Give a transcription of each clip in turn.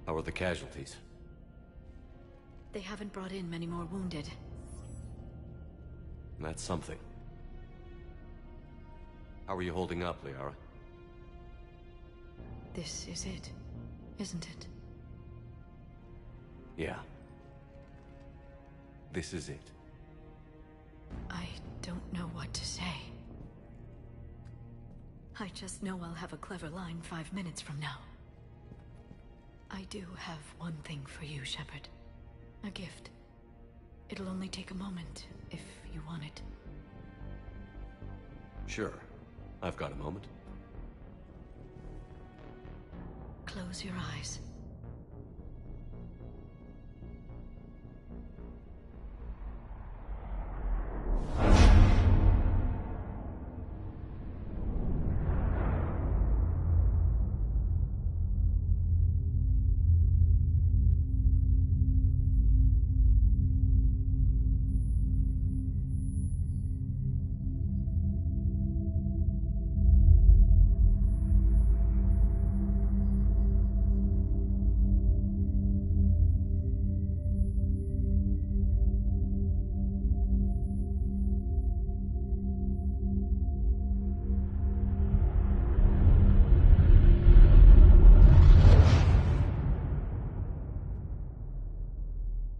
How are the casualties? They haven't brought in many more wounded. That's something. How are you holding up, Liara? This is it, isn't it? Yeah. This is it. I don't know what to say. I just know I'll have a clever line 5 minutes from now. I do have one thing for you, Shepard. A gift. It'll only take a moment, if you want it. Sure. I've got a moment. Close your eyes.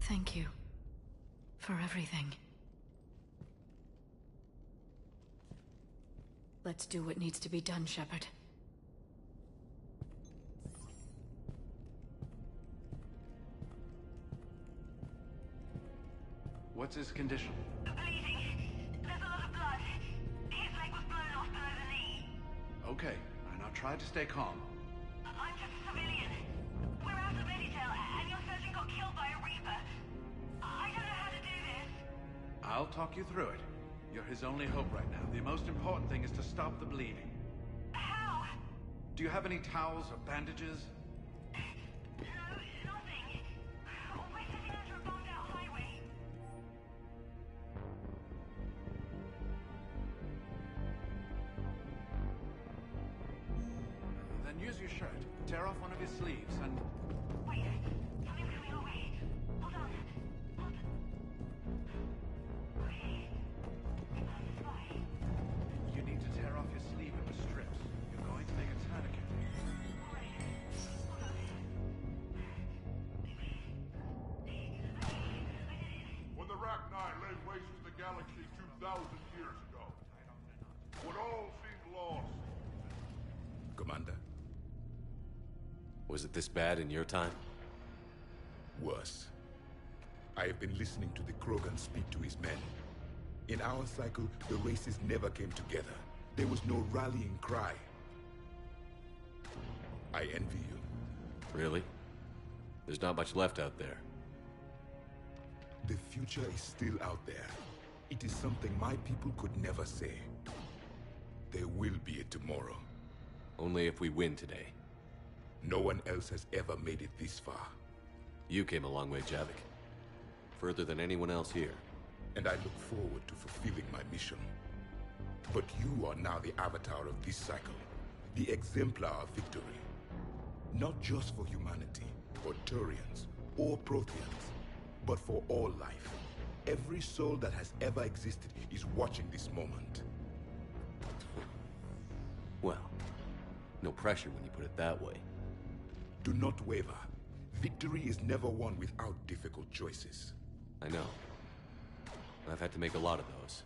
Thank you for everything. Let's do what needs to be done, Shepard. What's his condition? Bleeding. There's a lot of blood. His leg was blown off below the knee. Okay, and I'll try to stay calm. I'm just a civilian. We're out of Meditail, and your surgeon got killed by a Reaper. I don't know how to do this. I'll talk you through it. You're his only hope right now. The most important thing is to stop the bleeding. How? Do you have any towels or bandages? No, nothing. We're sitting under a bombed-out highway. Then use your shirt. Tear off one of his sleeves and... Wait, something's coming our way. Hold on. Hold on. Okay. Let's fly. You need to tear off your sleeve into strips. You're going to make a tourniquet. When the Rachni laid waste to the galaxy 2,000 years ago, when all seemed lost. Commander, Was it this bad in your time? worse. I have been listening to the Krogan speak to his men. In our cycle, the races never came together. There was no rallying cry. I envy you. Really? There's not much left out there. The future is still out there. It is something my people could never say. There will be a tomorrow. Only if we win today. No one else has ever made it this far. You came a long way, Javik. Further than anyone else here. And I look forward to fulfilling my mission. But you are now the avatar of this cycle. The exemplar of victory. Not just for humanity, or Turians, or Protheans, but for all life. Every soul that has ever existed is watching this moment. Well, no pressure when you put it that way. Do not waver. Victory is never won without difficult choices. I know. I've had to make a lot of those.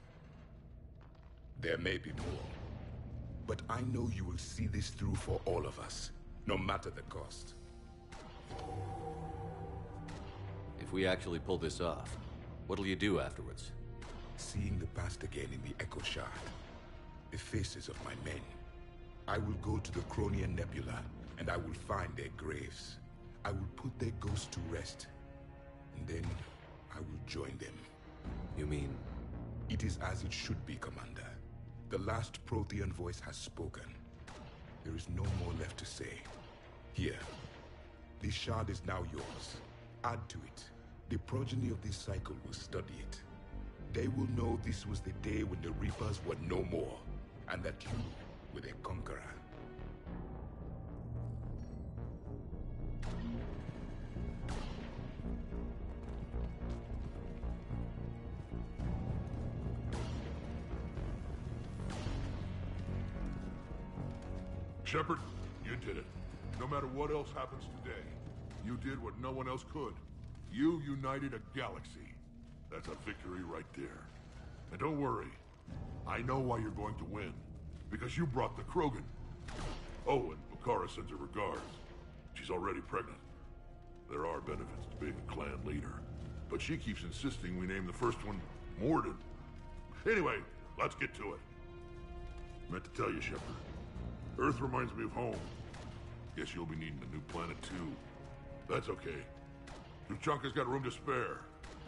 There may be more. But I know you will see this through for all of us, no matter the cost. If we actually pull this off, what'll you do afterwards? Seeing the past again in the Echo Shard, the faces of my men. I will go to the Cronian Nebula, and I will find their graves. I will put their ghosts to rest, and then I will join them. You mean... It is as it should be, Commander. The last Prothean voice has spoken. There is no more left to say. Here, this shard is now yours. Add to it. The progeny of this cycle will study it. They will know this was the day when the Reapers were no more, and that you were their conqueror. Shepard, you did it. No matter what else happens today, you did what no one else could. You united a galaxy. That's a victory right there. And don't worry, I know why you're going to win. Because you brought the Krogan. Oh, and Bukhara sends her regards. She's already pregnant. There are benefits to being a clan leader. But she keeps insisting we name the first one Morden. Anyway, let's get to it. Meant to tell you, Shepard. Earth reminds me of home. Guess you'll be needing a new planet too. That's okay. Tuchanka's got room to spare.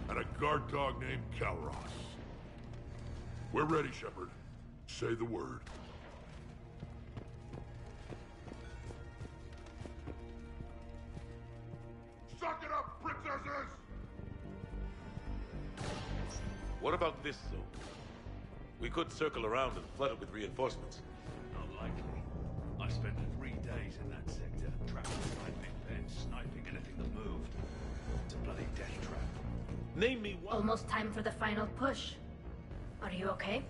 And a guard dog named Kalros. We're ready, Shepard. Say the word. Suck it up, princesses! What about this zone? We could circle around and flood it with reinforcements. Not likely. I spent 3 days in that sector, trapping behind big pens, sniping anything that moved. It's a bloody death trap. Name me one. Almost time for the final push. Are you okay?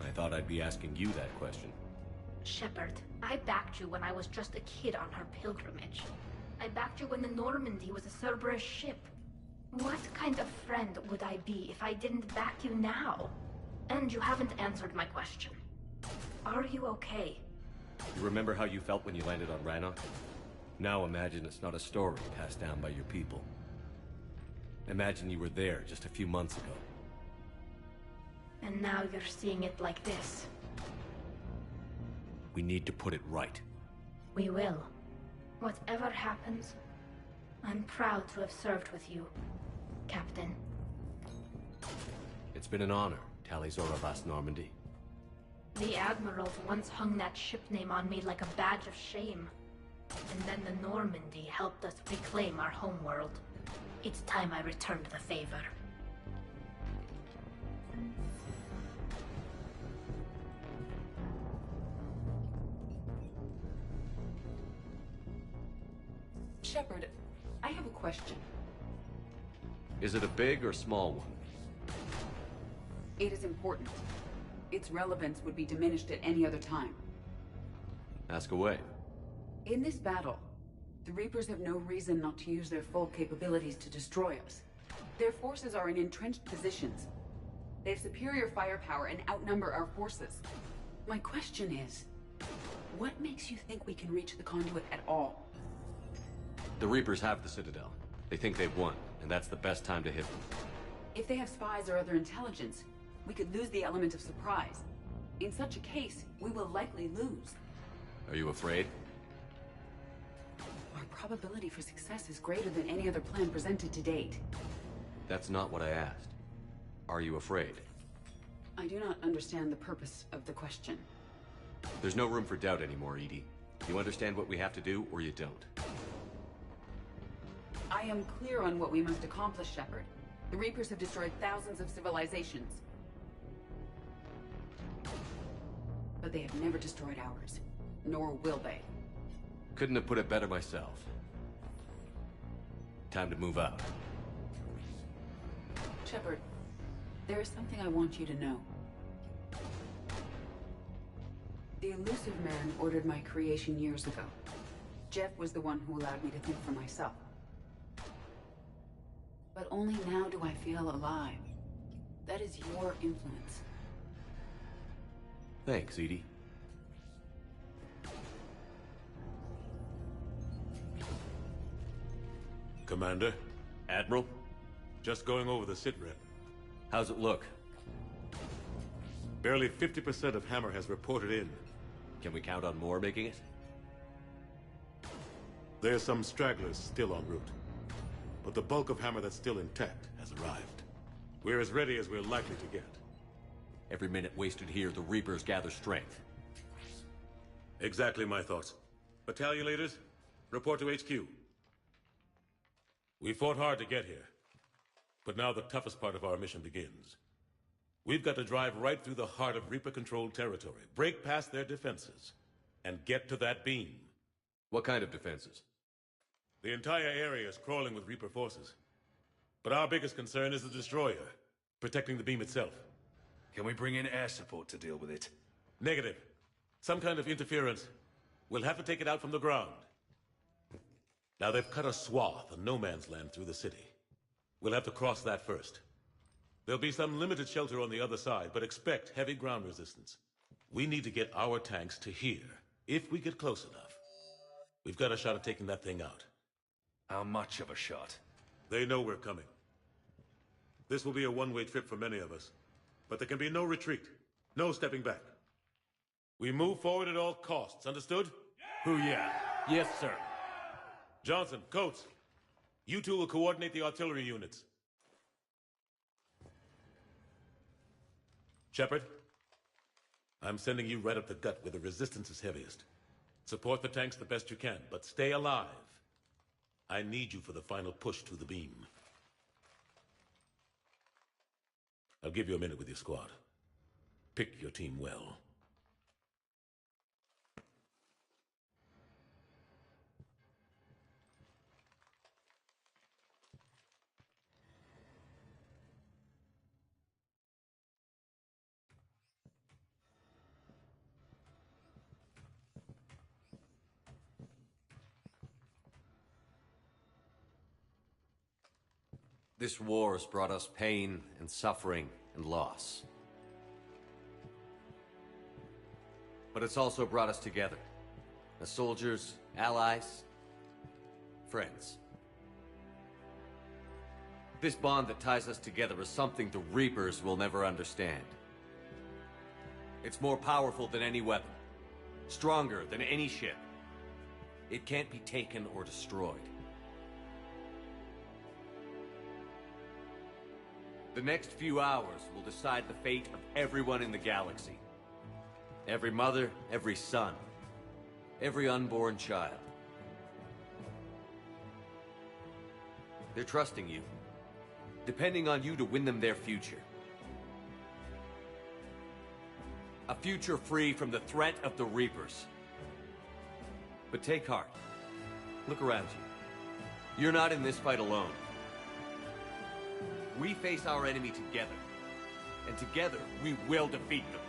I thought I'd be asking you that question. Shepard, I backed you when I was just a kid on her pilgrimage. I backed you when the Normandy was a Cerberus ship. What kind of friend would I be if I didn't back you now? And you haven't answered my question. Are you okay? You remember how you felt when you landed on Rannoch? Now imagine it's not a story passed down by your people. Imagine you were there just a few months ago. And now you're seeing it like this. We need to put it right. We will. Whatever happens, I'm proud to have served with you, Captain. It's been an honor, Talizor Avast Normandy. The Admirals once hung that ship name on me like a badge of shame. And then the Normandy helped us reclaim our homeworld. It's time I returned the favor. Shepard, I have a question. Is it a big or small one? It is important. Its relevance would be diminished at any other time. Ask away. In this battle, the Reapers have no reason not to use their full capabilities to destroy us. Their forces are in entrenched positions. They have superior firepower and outnumber our forces. My question is, what makes you think we can reach the conduit at all? The Reapers have the Citadel. They think they've won, and that's the best time to hit them. If they have spies or other intelligence, we could lose the element of surprise. In such a case, we will likely lose. Are you afraid? Our probability for success is greater than any other plan presented to date. That's not what I asked. Are you afraid? I do not understand the purpose of the question. There's no room for doubt anymore, Edie. You understand what we have to do, or you don't. I am clear on what we must accomplish, Shepard. The Reapers have destroyed thousands of civilizations. But they have never destroyed ours. Nor will they. Couldn't have put it better myself. Time to move out. Shepard, there is something I want you to know. The Elusive Man ordered my creation years ago. Jeff was the one who allowed me to think for myself. But only now do I feel alive. That is your influence. Thanks, Edie. Commander, Admiral? just going over the sitrep. How's it look? Barely 50% of Hammer has reported in. Can we count on more making it? There's some stragglers still en route. But the bulk of Hammer that's still intact has arrived. We're as ready as we're likely to get. Every minute wasted here, the Reapers gather strength. Exactly my thoughts. Battalion leaders, report to HQ. We fought hard to get here. But now the toughest part of our mission begins. We've got to drive right through the heart of Reaper-controlled territory, break past their defenses, and get to that beam. What kind of defenses? The entire area is crawling with Reaper forces. But our biggest concern is the destroyer, protecting the beam itself. Can we bring in air support to deal with it? Negative. Some kind of interference We'll have to take it out from the ground. Now they've cut a swath of no man's land through the city. We'll have to cross that first. There'll be some limited shelter on the other side, but expect heavy ground resistance. We need to get our tanks to here, if we get close enough. We've got a shot at taking that thing out. How much of a shot? They know we're coming. This will be a one-way trip for many of us, but there can be no retreat, no stepping back. We move forward at all costs, understood? Who, yeah. Yes, sir. Johnson, Coates, you two will coordinate the artillery units. Shepard, I'm sending you right up the gut where the resistance is heaviest. Support the tanks the best you can, but stay alive. I need you for the final push to the beam. I'll give you a minute with your squad. Pick your team well. This war has brought us pain and suffering and loss. But it's also brought us together. As soldiers, allies, friends. This bond that ties us together is something the Reapers will never understand. It's more powerful than any weapon. Stronger than any ship. It can't be taken or destroyed. The next few hours will decide the fate of everyone in the galaxy. Every mother, every son, every unborn child. They're trusting you, depending on you to win them their future. A future free from the threat of the Reapers. But take heart. Look around you. You're not in this fight alone. We face our enemy together, and together we will defeat them.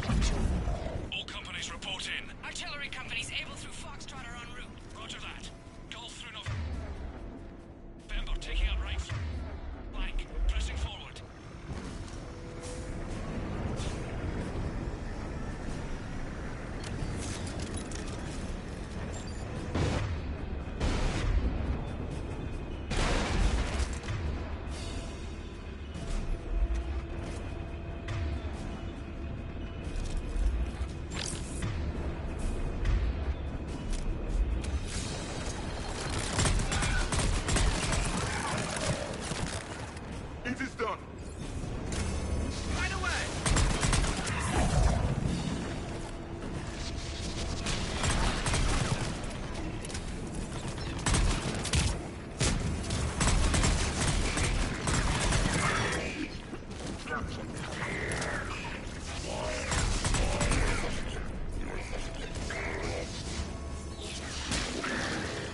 moving. All companies report in. Artillery companies able through Foxtrot are en route. Roger that. Golf through November, taking out right. Flank, pressing forward. It is done. Right away!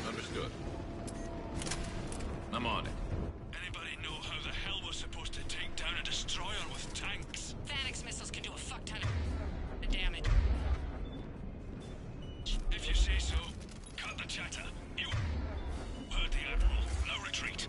Understood. I'm on it. Anybody know how the hell we're supposed to take down a destroyer with tanks? Phalanx missiles can do a fuck ton of damage. If you say so, cut the chatter. You heard the Admiral. No retreat.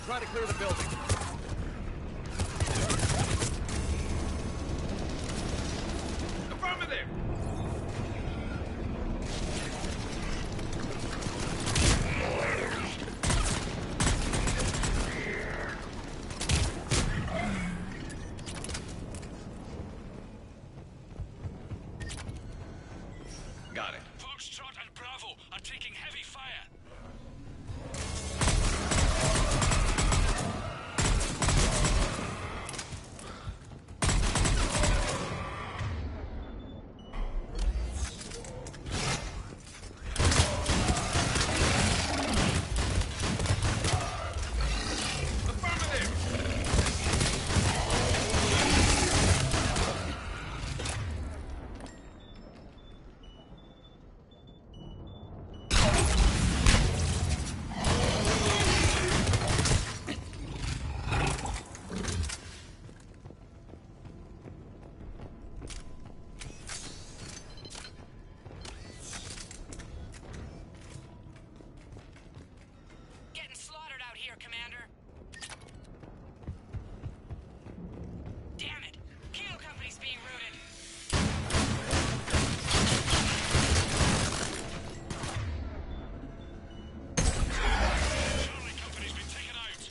Try to clear the building. Affirmative! Got it. Foxtrot and Bravo are taking heavy fire. Getting slaughtered out here, Commander. Damn it! Kilo Company's being routed. Charlie Company's been taken out.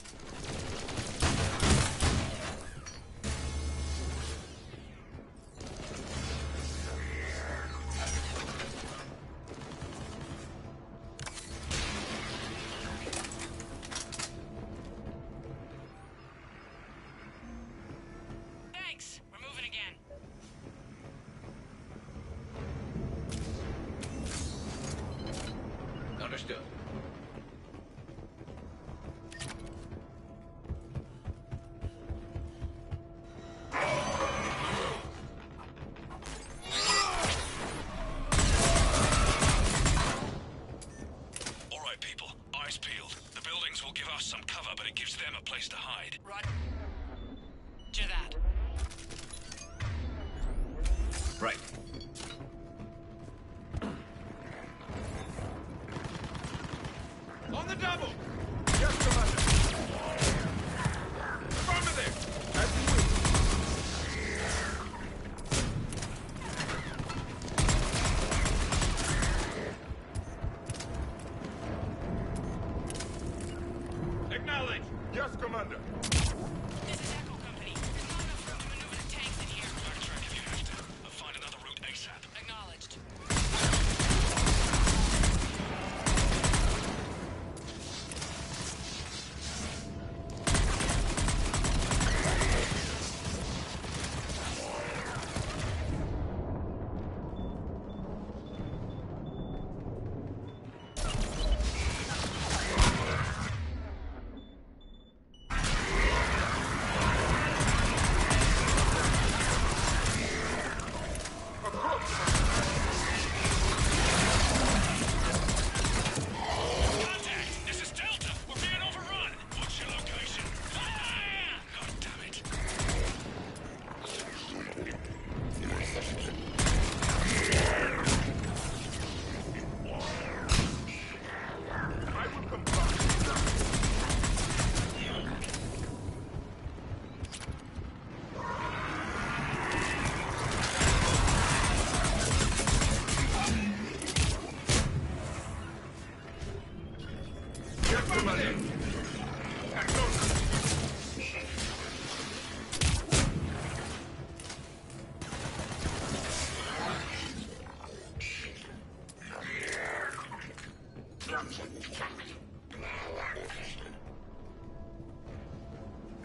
Thanks. We're moving again. Understood. All right, people. Eyes peeled. The buildings will give us some cover, but it gives them a place to hide. Roger that. Right. On the double! Yes, Commander. Affirmative! As you wish. Yes, Commander. This is Echo Company. There's not enough room to maneuver the tanks in here. Backtrack if you have to. I'll find another route ASAP. Acknowledged.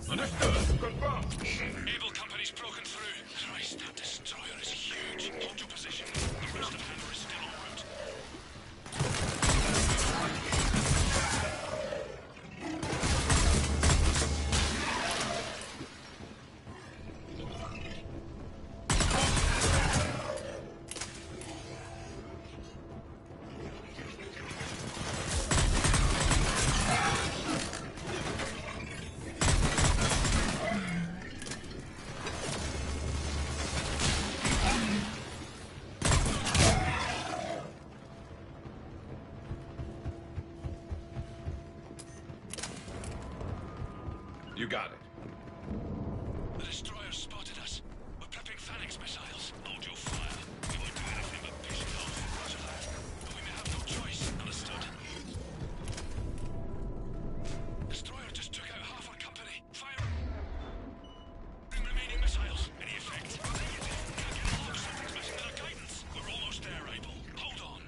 Understood. Confirmed. Able Company's broken through. Christ, that destroyer is huge. Hold your position. The rest of Hammer is still en route. You got it. The destroyer spotted us. We're prepping Phalanx missiles. Hold your fire. We won't do anything but piss it off. Roger that. But we may have no choice. Understood? Destroyer just took out half our company. Fire remaining missiles. Any effect? Negative. Can't get along. Something's messing with our guidance. We're almost there, Abel. Hold on.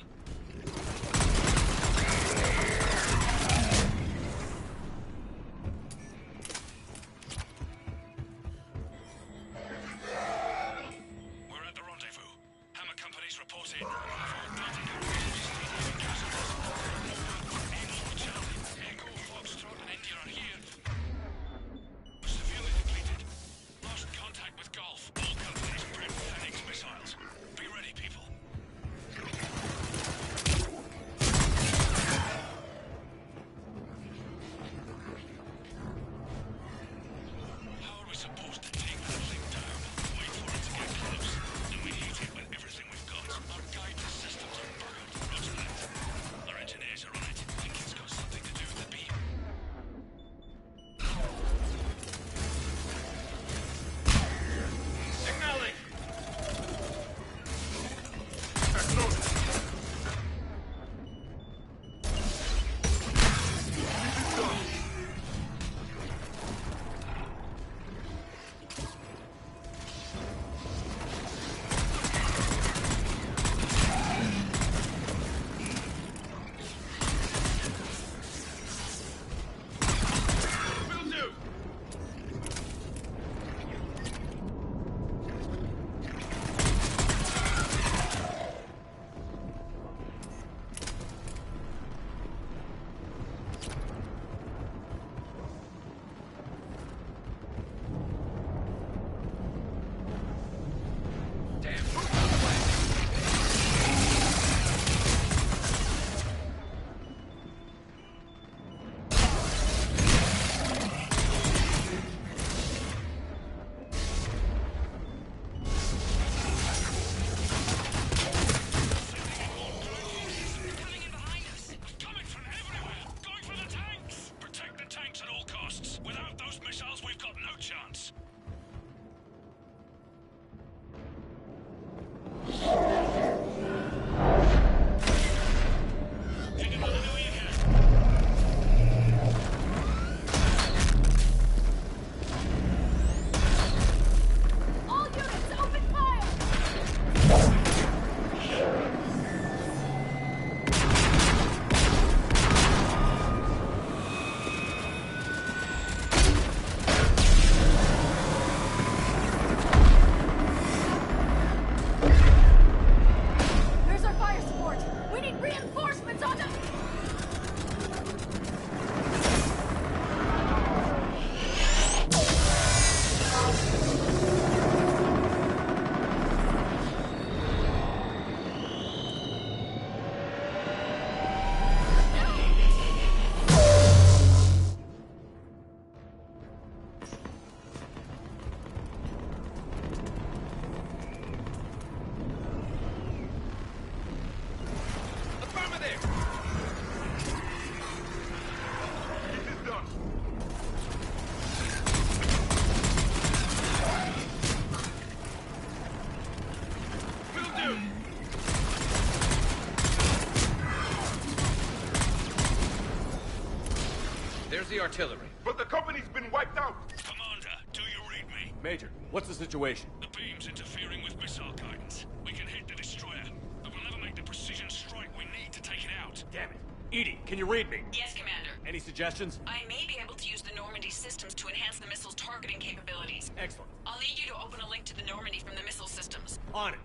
There's the artillery. But the company's been wiped out! Commander, do you read me? Major, what's the situation? The beam's interfering with missile guidance. We can hit the destroyer, but we'll never make the precision strike we need to take it out. Damn it. Edie, can you read me? Yes, Commander. Any suggestions? I may be able to use the Normandy systems to enhance the missile's targeting capabilities. Excellent. I'll need you to open a link to the Normandy from the missile systems. On it.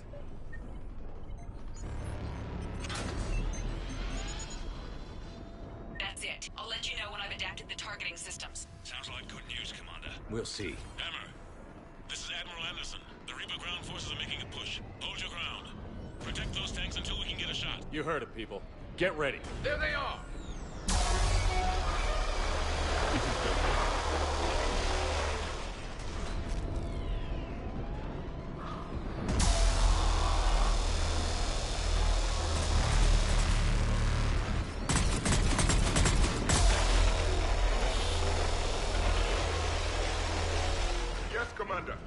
That's it. I'll let you know when I've adapted the targeting systems. Sounds like good news, Commander. We'll see. Hammer, this is Admiral Anderson. The Reaper ground forces are making a push. Hold your ground. Protect those tanks until we can get a shot. You heard it, people. Get ready. There they are! Yes, Commander.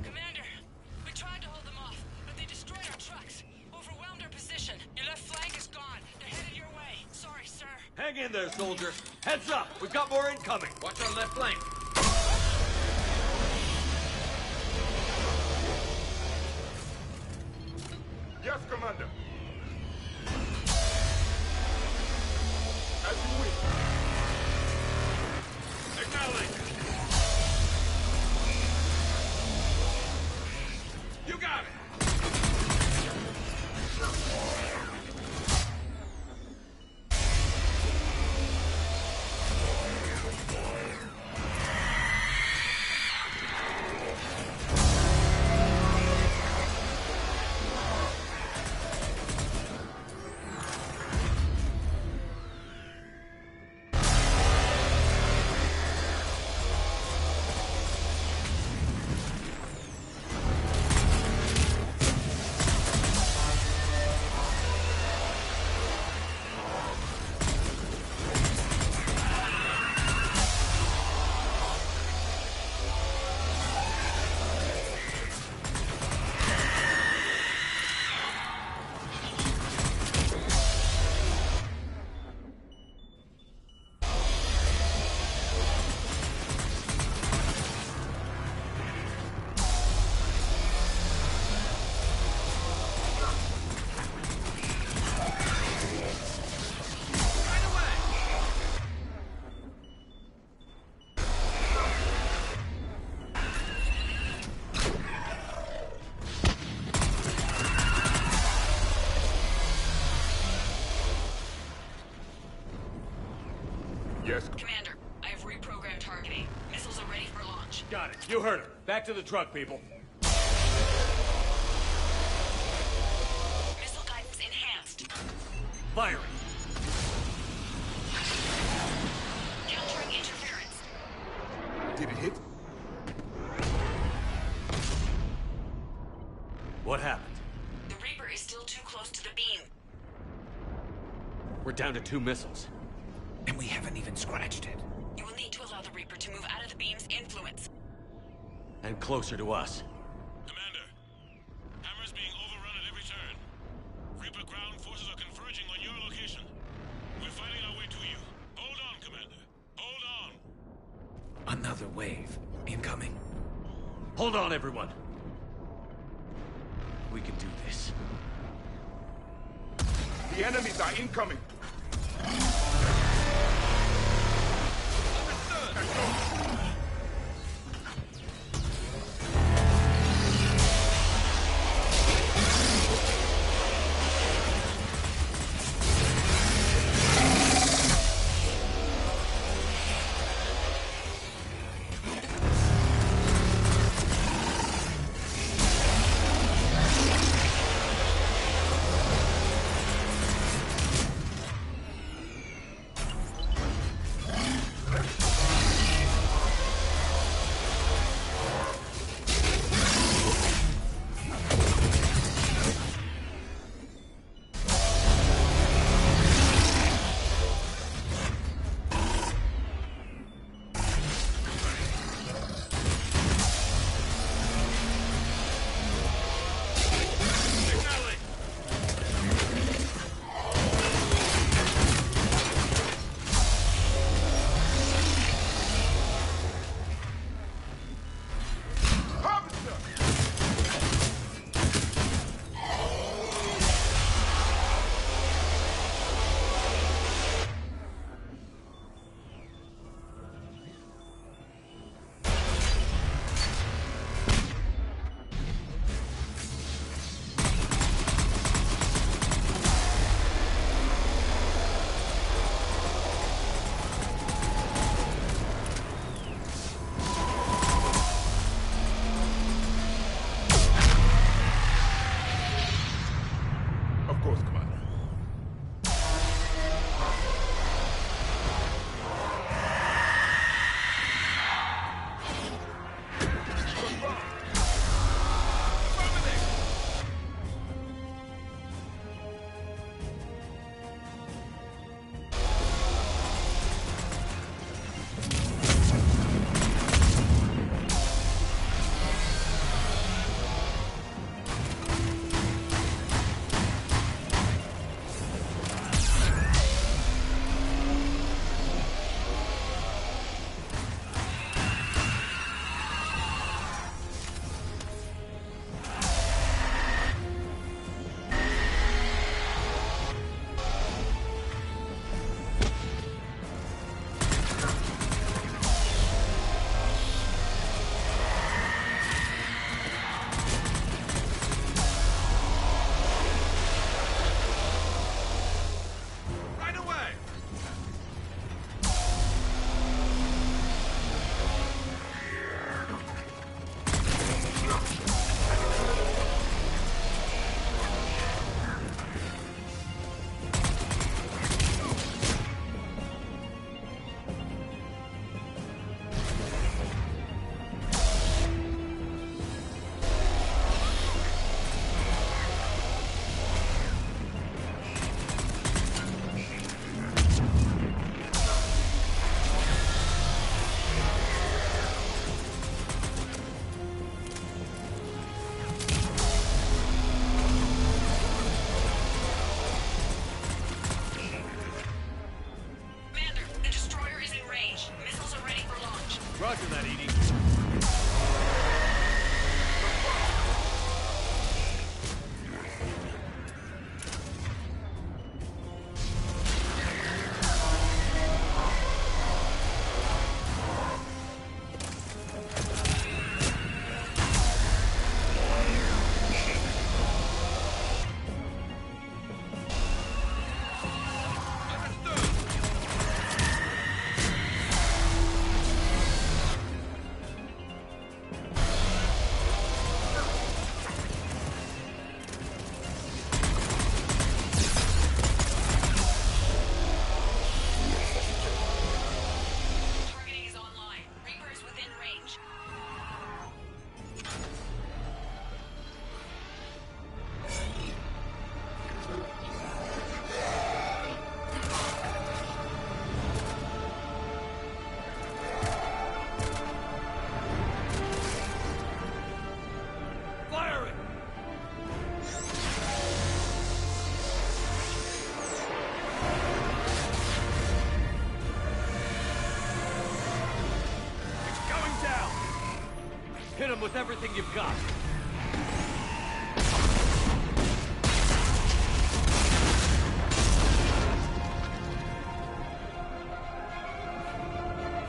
Commander, we tried to hold them off, but they destroyed our trucks. Overwhelmed our position. Your left flank is gone. They're headed your way. Sorry, sir. Hang in there, soldier. Heads up. We've got more incoming. Watch our left flank. Yes, Commander. As you wish. Acknowledge! You got it! Yes, Commander, I have reprogrammed targeting. Missiles are ready for launch. Got it. You heard her. Back to the truck, people. Missile guidance enhanced. Firing. Countering interference. Did it hit? What happened? The Reaper is still too close to the beam. We're down to 2 missiles. And we haven't even scratched it. You will need to allow the Reaper to move out of the beam's influence. And closer to us. Commander, Hammer's being overrun at every turn. Reaper ground forces are converging on your location. We're fighting our way to you. Hold on, Commander. Hold on. Another wave. Incoming. Hold on, everyone. We can do this. the enemies are incoming. them with everything you've got.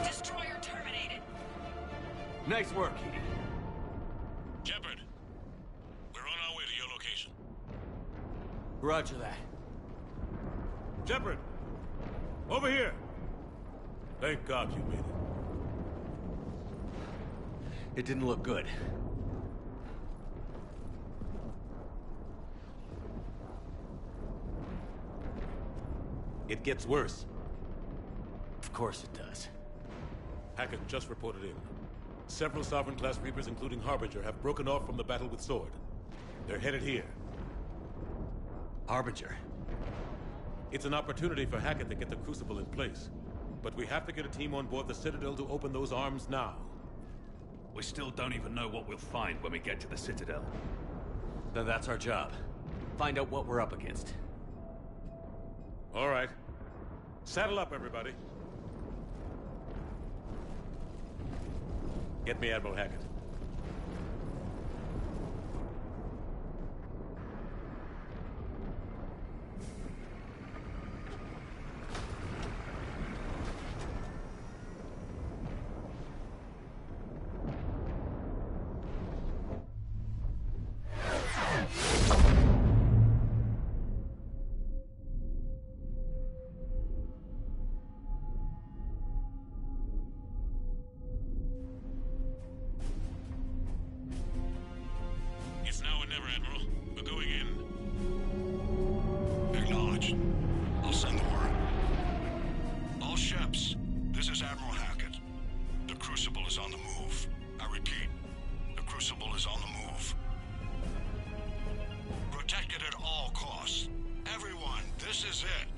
Destroyer terminated. Nice work, Edie. Shepard, we're on our way to your location. Roger that. Shepard, over here. Thank God you made it. It didn't look good. It gets worse. Of course it does. Hackett just reported in. Several Sovereign-class Reapers, including Harbinger, have broken off from the battle with Sword. They're headed here. Harbinger? It's an opportunity for Hackett to get the Crucible in place. But we have to get a team on board the Citadel to open those arms now. We still don't even know what we'll find when we get to the Citadel. Then that's our job. Find out what we're up against. All right. Saddle up, everybody. Get me Admiral Hackett. It's now or never, Admiral. We're going in. Acknowledged. I'll send the word. All ships, this is Admiral Hackett. The Crucible is on the move. I repeat, the Crucible is on the move. Protect it at all costs. Everyone, this is it.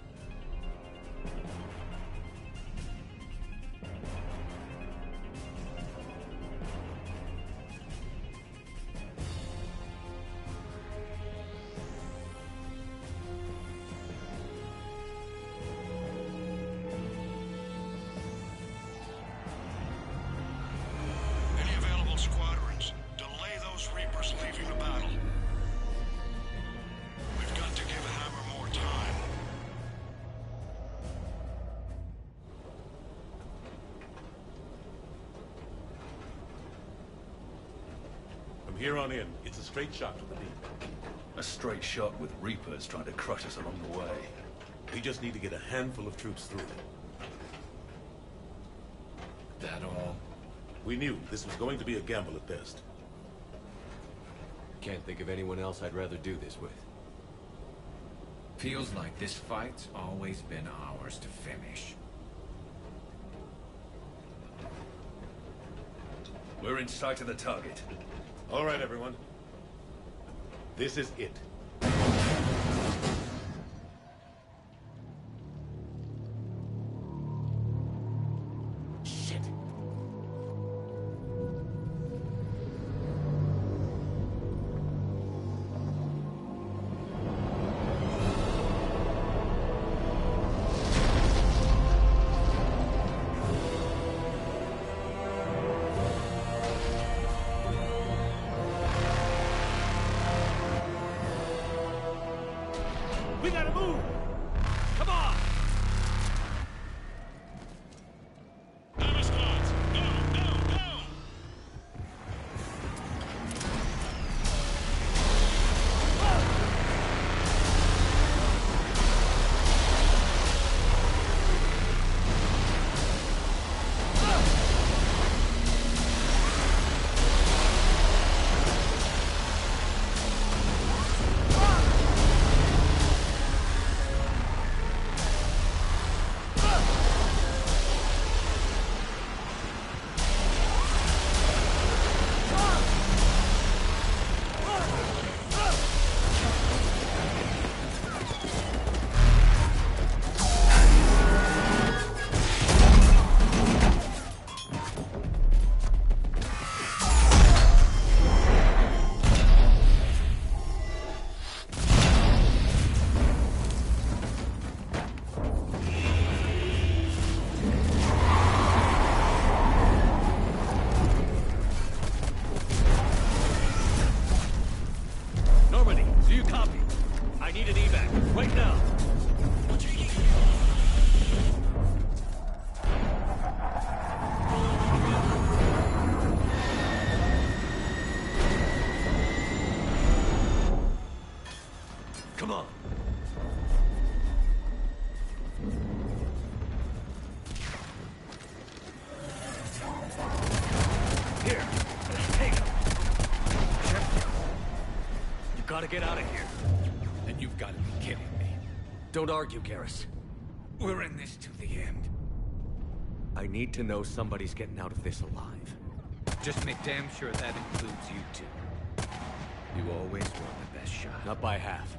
Any available squadrons, delay those Reapers leaving the battle. We've got to give Hammer more time. From here on in, it's a straight shot to the beam. A straight shot with Reapers trying to crush us along the way. We just need to get a handful of troops through. That all? We knew this was going to be a gamble at best. Can't think of anyone else I'd rather do this with. Feels like this fight's always been ours to finish. We're in sight of the target. All right, everyone. This is it. Shit. We gotta move! Come on! Hammer squads! Go, go, go! gotta get out of here. And you've got to be kidding me. Don't argue, Garrus. We're in this to the end. I need to know somebody's getting out of this alive. Just make damn sure that includes you two. You always were the best shot. Not by half.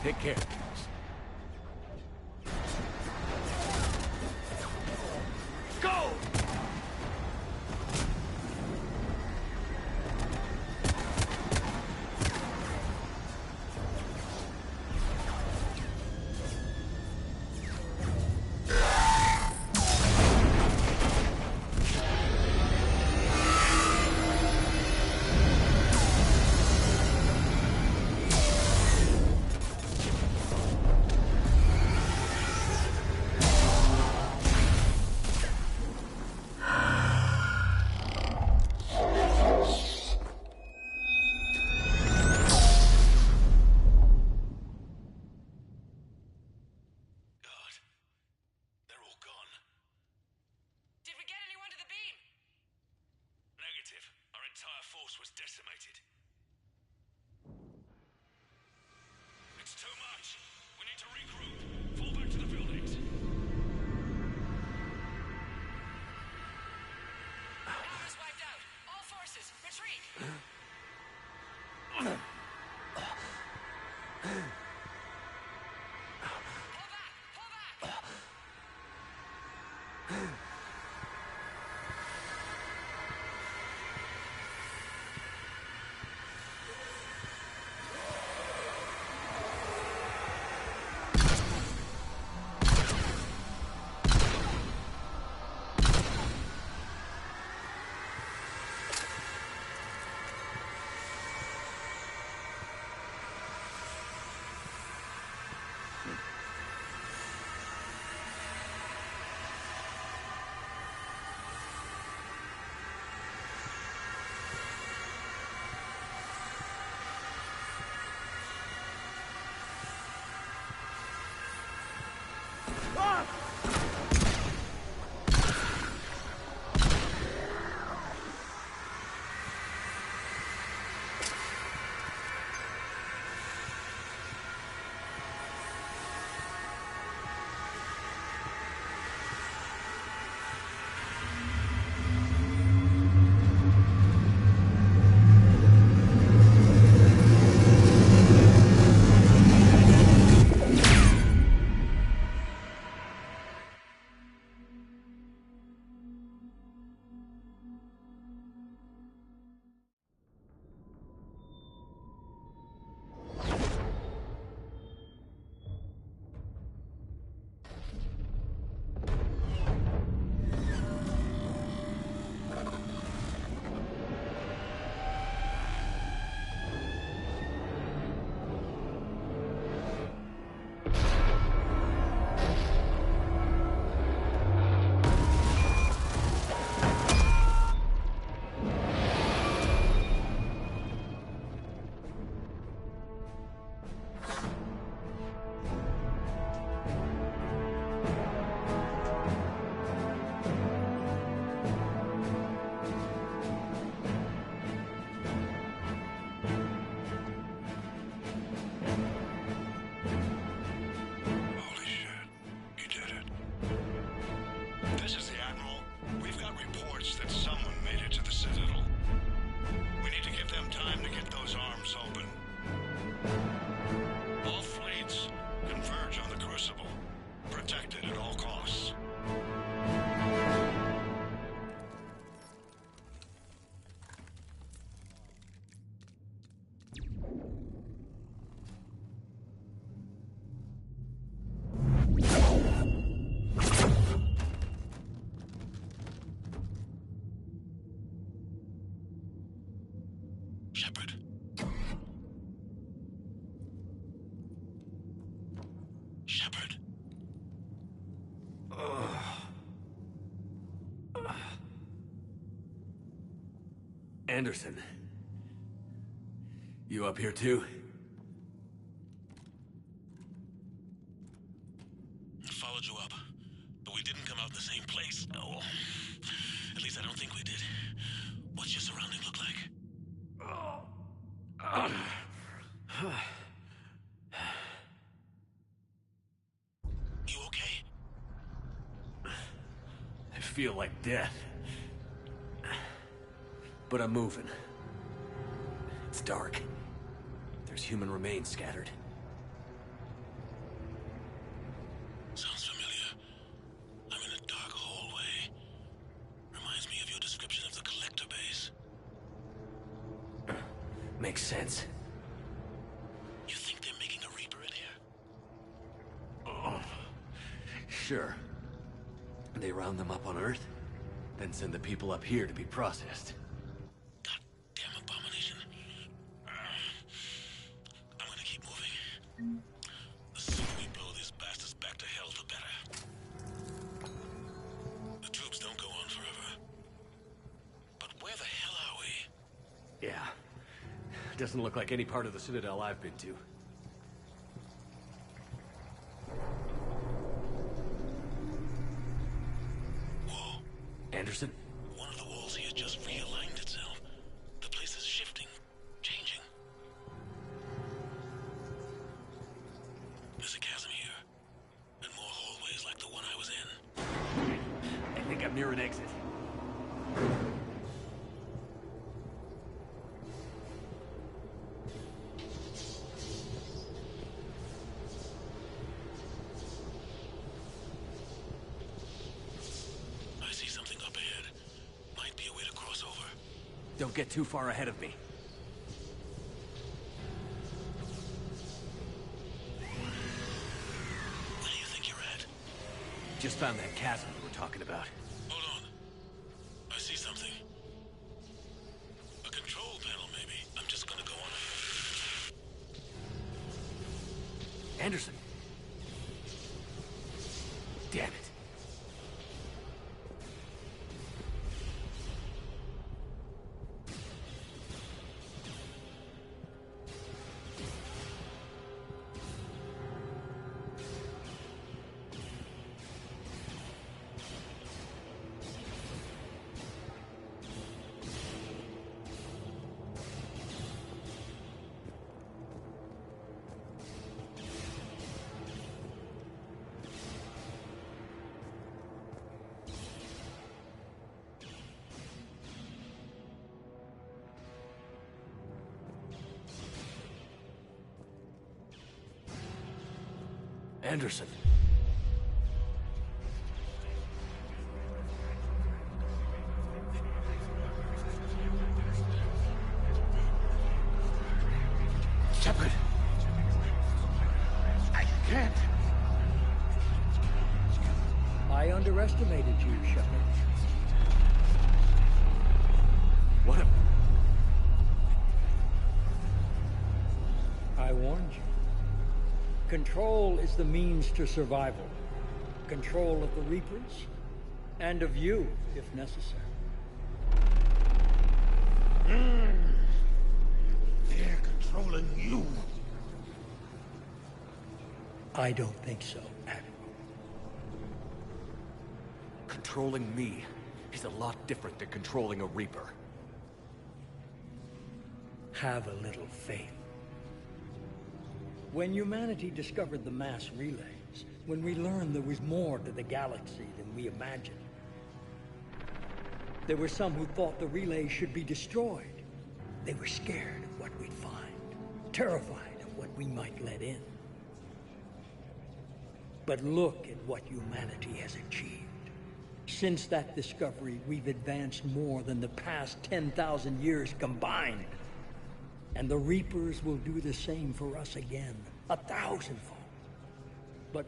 Take care, Garrus. Go! Shepard. Shepard. Anderson. You up here too? Followed you up, but we didn't come out in the same place. Oh, at least I don't think we did. What's your surrounding look like? You okay? I feel like death. But I'm moving. It's dark. There's human remains scattered. Sounds familiar. I'm in a dark hallway. Reminds me of your description of the collector base. Makes sense. You think they're making a Reaper in here? Oh, sure. They round them up on Earth, then send the people up here to be processed. Goddamn abomination. I'm gonna keep moving. The sooner we blow these bastards back to hell, the better. The troops don't go on forever. But where the hell are we? Yeah. Doesn't look like any part of the Citadel I've been to. Whoa. Anderson? One of the walls here just realigned itself. The place is shifting, changing. There's a chasm here, and more hallways like the one I was in. I think I'm near an exit. I see something up ahead. Might be a way to cross over. Don't get too far ahead of me. Where do you think you're at? Just found that chasm we were talking about. Hold on. I see something. A control panel, maybe. I'm just gonna go on ahead. Anderson! Damn it. Anderson. Shepard! I can't! I underestimated you, Shepard. What a... I warned you. Control is the means to survival. Control of the Reapers, and of you, if necessary. They're controlling you. I don't think so, Admiral. Controlling me is a lot different than controlling a Reaper. Have a little faith. When humanity discovered the mass relays, when we learned there was more to the galaxy than we imagined, there were some who thought the relays should be destroyed. They were scared of what we'd find, terrified of what we might let in. But look at what humanity has achieved. Since that discovery, we've advanced more than the past 10,000 years combined. And the Reapers will do the same for us again, 1,000-fold. But...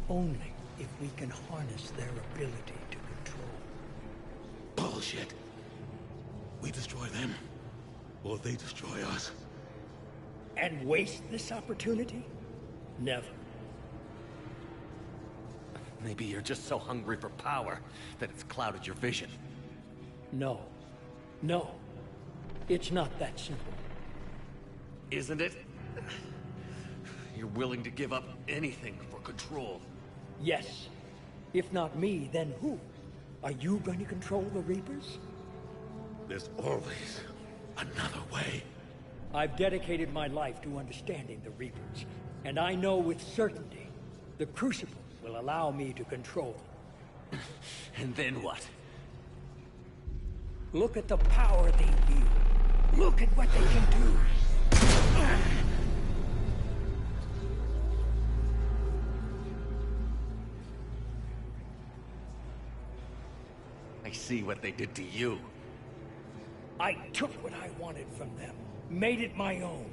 only if we can harness their ability to control. Bullshit. We destroy them, or they destroy us. And waste this opportunity? Never. Maybe you're just so hungry for power that it's clouded your vision. No. No. It's not that simple. Isn't it? You're willing to give up anything for control. Yes. If not me, then who? Are you going to control the Reapers? There's always another way. I've dedicated my life to understanding the Reapers, and I know with certainty the Crucible will allow me to control them. And then what? Look at the power they wield. Look at what they can do. I see what they did to you. I took what I wanted from them, made it my own.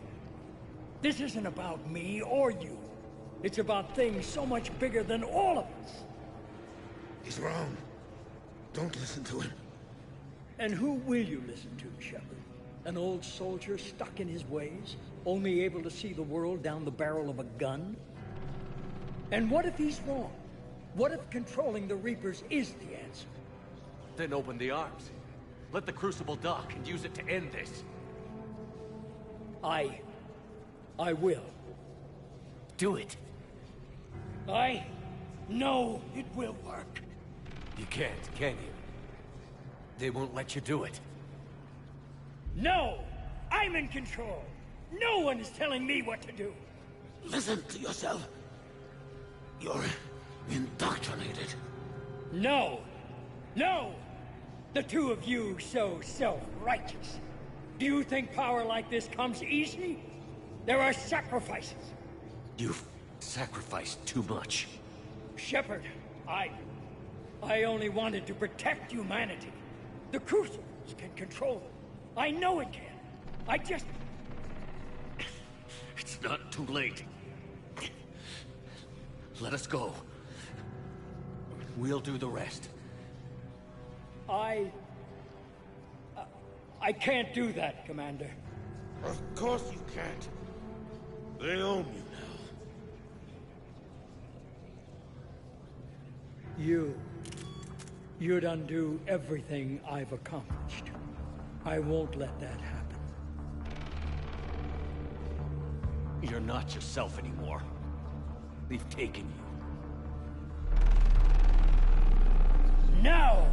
This isn't about me or you. It's about things so much bigger than all of us. He's wrong. Don't listen to him. And who will you listen to, Shepard? An old soldier stuck in his ways, only able to see the world down the barrel of a gun? And what if he's wrong? What if controlling the Reapers is the answer? Then open the arms. Let the Crucible dock and use it to end this. I will. Do it. I know it will work. You can't, can you? They won't let you do it. No! I'm in control! No one is telling me what to do! Listen to yourself. You're indoctrinated. No! No! The two of you so self-righteous. Do you think power like this comes easy? There are sacrifices. You've sacrificed too much. Shepard, I only wanted to protect humanity. The Crucibles can control them. I know it can. I just... It's not too late. Let us go. We'll do the rest. I can't do that, Commander. Of course you can't. They own you now. You'd undo everything I've accomplished. I won't let that happen. You're not yourself anymore. They've taken you. Now,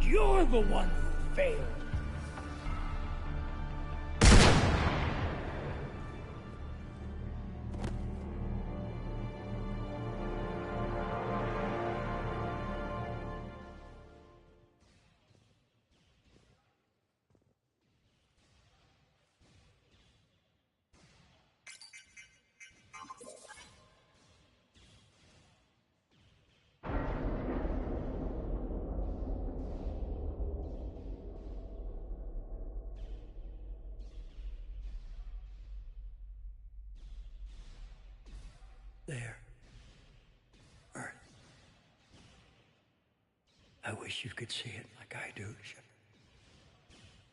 you're the one who failed. There. Earth. I wish you could see it like I do, Shepard.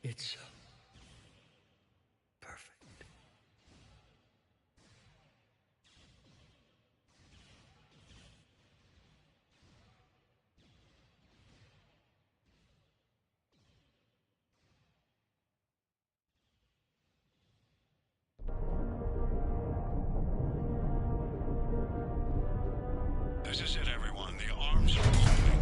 It's so perfect. This is it, everyone. The arms are opening.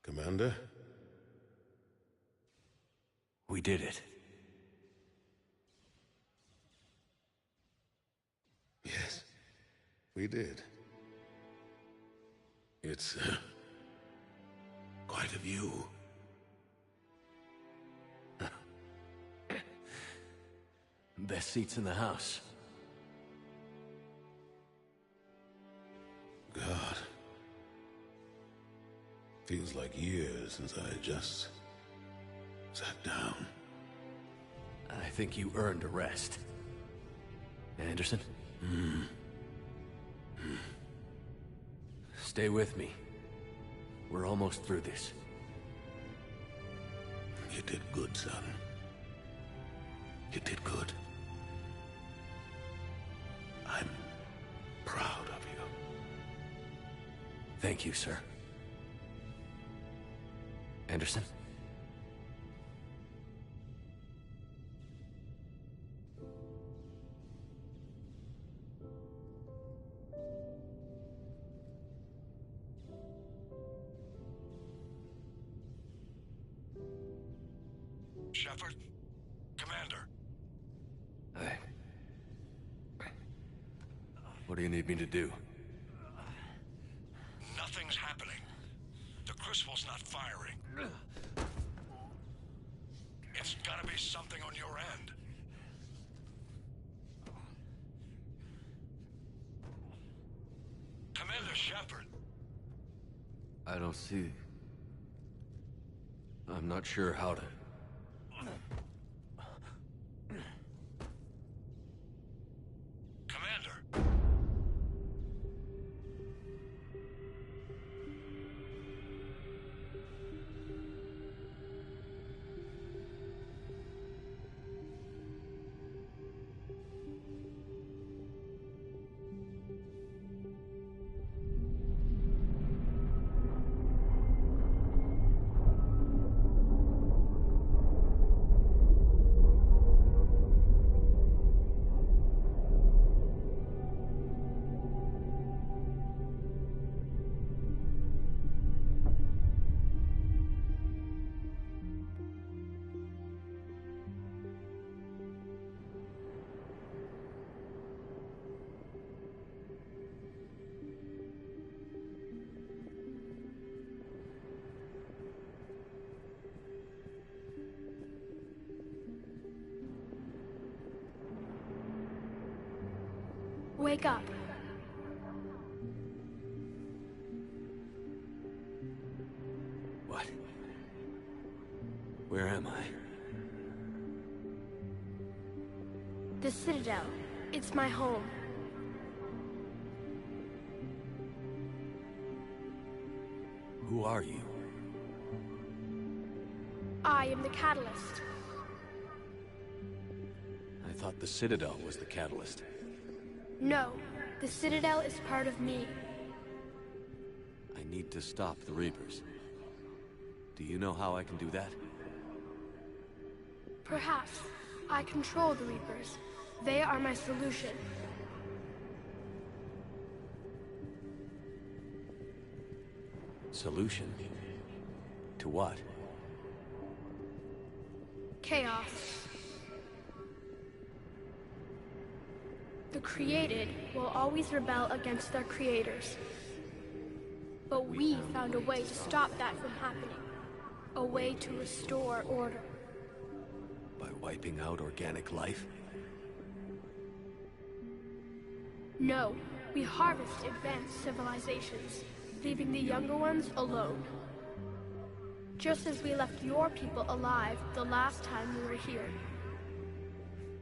Commander? We did it. Yes, we did. It's Quite a view. Best seats in the house. God. Feels like years since I just sat down. I think you earned a rest. Anderson? Stay with me. We're almost through this. You did good, son. You did good. I'm proud of you. Thank you, sir. Anderson? Shepard? Commander? What do you need me to do? Nothing's happening. The Crucible's not firing. It's gotta be something on your end. Commander Shepard! I don't see... I'm not sure how to... Commander! Wake up. What? Where am I? The Citadel. It's my home. Who are you? I am the Catalyst. I thought the Citadel was the catalyst. No, the Citadel is part of me. I need to stop the Reapers. Do you know how I can do that? Perhaps. I control the Reapers. They are my solution. Solution? To what? Chaos. The created will always rebel against their creators. But we found a way to stop that from happening. A way to restore order. By wiping out organic life? No, we harvest advanced civilizations, leaving the younger ones alone. Just as we left your people alive the last time we were here.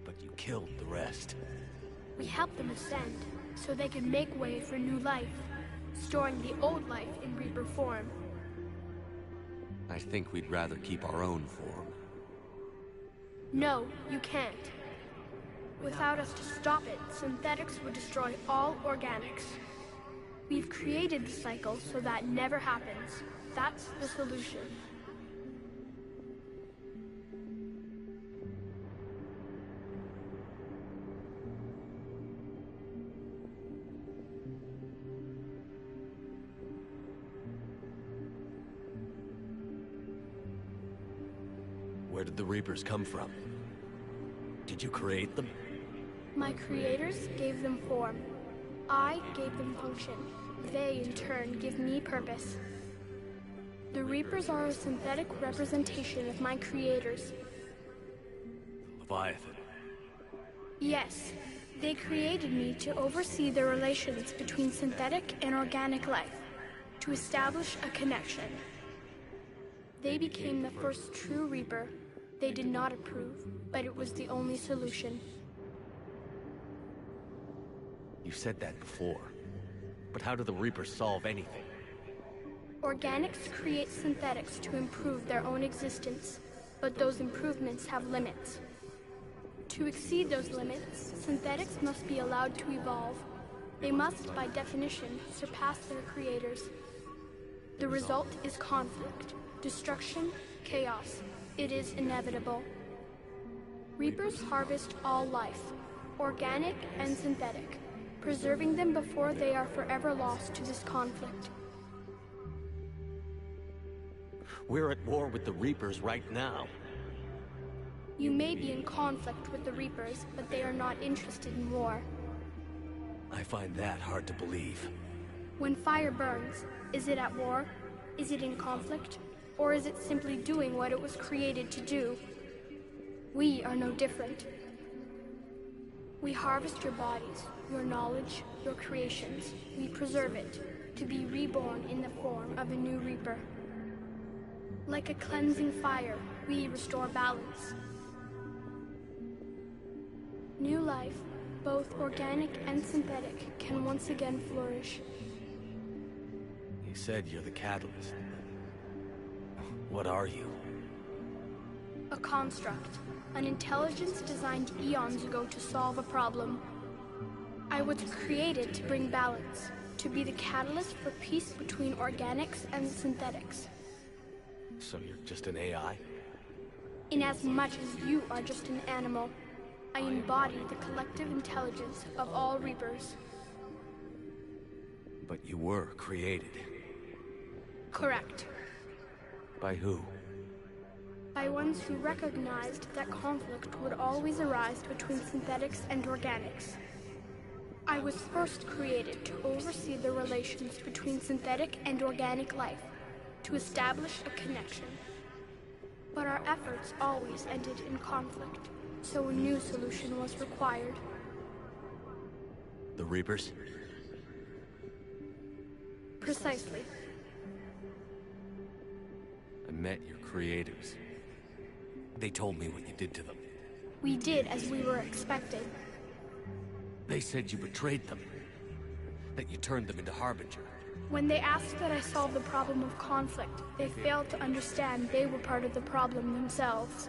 But you killed the rest. We helped them ascend, so they could make way for new life, storing the old life in Reaper form. I think we'd rather keep our own form. No, you can't. Without us to stop it, synthetics would destroy all organics. We've created the cycle so that never happens. That's the solution. Where did the Reapers come from? Did you create them? My creators gave them form. I gave them function. They, in turn, give me purpose. The Reapers are a synthetic representation of my creators. Leviathan. Yes, they created me to oversee the relations between synthetic and organic life, to establish a connection. They became the first true Reaper. They did not approve, but it was the only solution. You said that before. But how do the Reapers solve anything? Organics create synthetics to improve their own existence, but those improvements have limits. To exceed those limits, synthetics must be allowed to evolve. They must, by definition, surpass their creators. The result is conflict, destruction, chaos. It is inevitable. Reapers harvest all life, organic and synthetic, preserving them before they are forever lost to this conflict. We're at war with the Reapers right now. You may be in conflict with the Reapers, but they are not interested in war. I find that hard to believe. When fire burns, is it at war? Is it in conflict? Or is it simply doing what it was created to do? We are no different. We harvest your bodies, your knowledge, your creations. We preserve it, to be reborn in the form of a new Reaper. Like a cleansing fire, we restore balance. New life, both organic and synthetic, can once again flourish. You said you're the catalyst. What are you? A construct, an intelligence designed eons ago to solve a problem. I was created to bring balance, to be the catalyst for peace between organics and synthetics. So you're just an AI? Inasmuch as you are just an animal, I embody the collective intelligence of all Reapers. But you were created. Correct. By who? By ones who recognized that conflict would always arise between synthetics and organics. I was first created to oversee the relations between synthetic and organic life, to establish a connection. But our efforts always ended in conflict, so a new solution was required. The Reapers? Precisely. I met your creators. They told me what you did to them. We did as we were expected. They said you betrayed them. That you turned them into Harbinger. When they asked that I solve the problem of conflict, they failed to understand they were part of the problem themselves.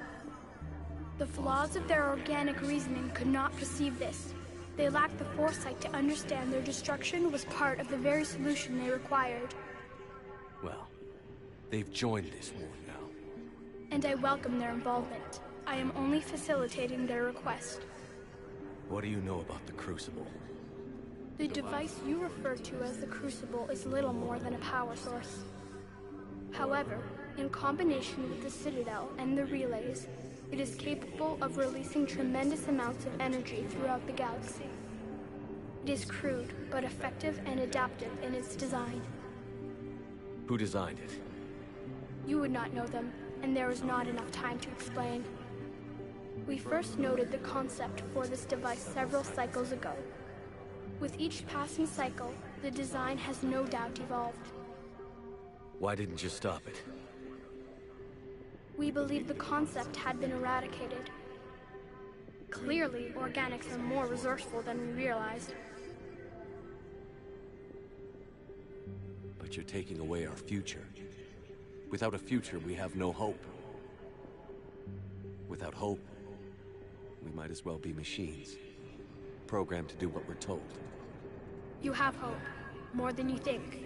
The flaws of their organic reasoning could not perceive this. They lacked the foresight to understand their destruction was part of the very solution they required. Well, they've joined this war now. And I welcome their involvement. I am only facilitating their request. What do you know about the Crucible? The device you refer to as the Crucible is little more than a power source. However, in combination with the Citadel and the relays, it is capable of releasing tremendous amounts of energy throughout the galaxy. It is crude, but effective and adaptive in its design. Who designed it? You would not know them, and there is not enough time to explain. We first noted the concept for this device several cycles ago. With each passing cycle, the design has no doubt evolved. Why didn't you stop it? We believed the concept had been eradicated. Clearly, organics are more resourceful than we realized. But you're taking away our future. Without a future, we have no hope. Without hope, we might as well be machines. Programmed to do what we're told. You have hope. More than you think.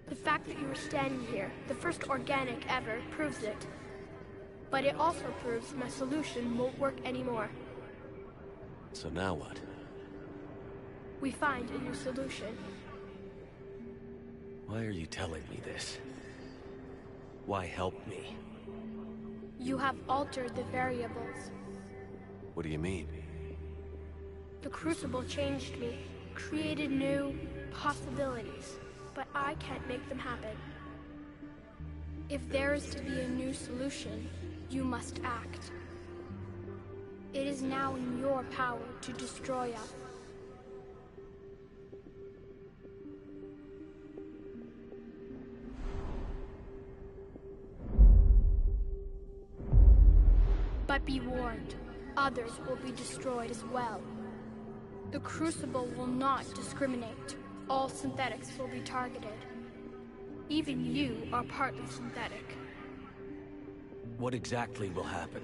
The fact that you are standing here, the first organic ever, proves it. But it also proves my solution won't work anymore. So now what? We find a new solution. Why are you telling me this? Why help me? You have altered the variables. What do you mean? The Crucible changed me, created new possibilities, but I can't make them happen. If there is to be a new solution, you must act. It is now in your power to destroy us. But be warned, others will be destroyed as well. The Crucible will not discriminate. All synthetics will be targeted. Even you are partly synthetic. What exactly will happen?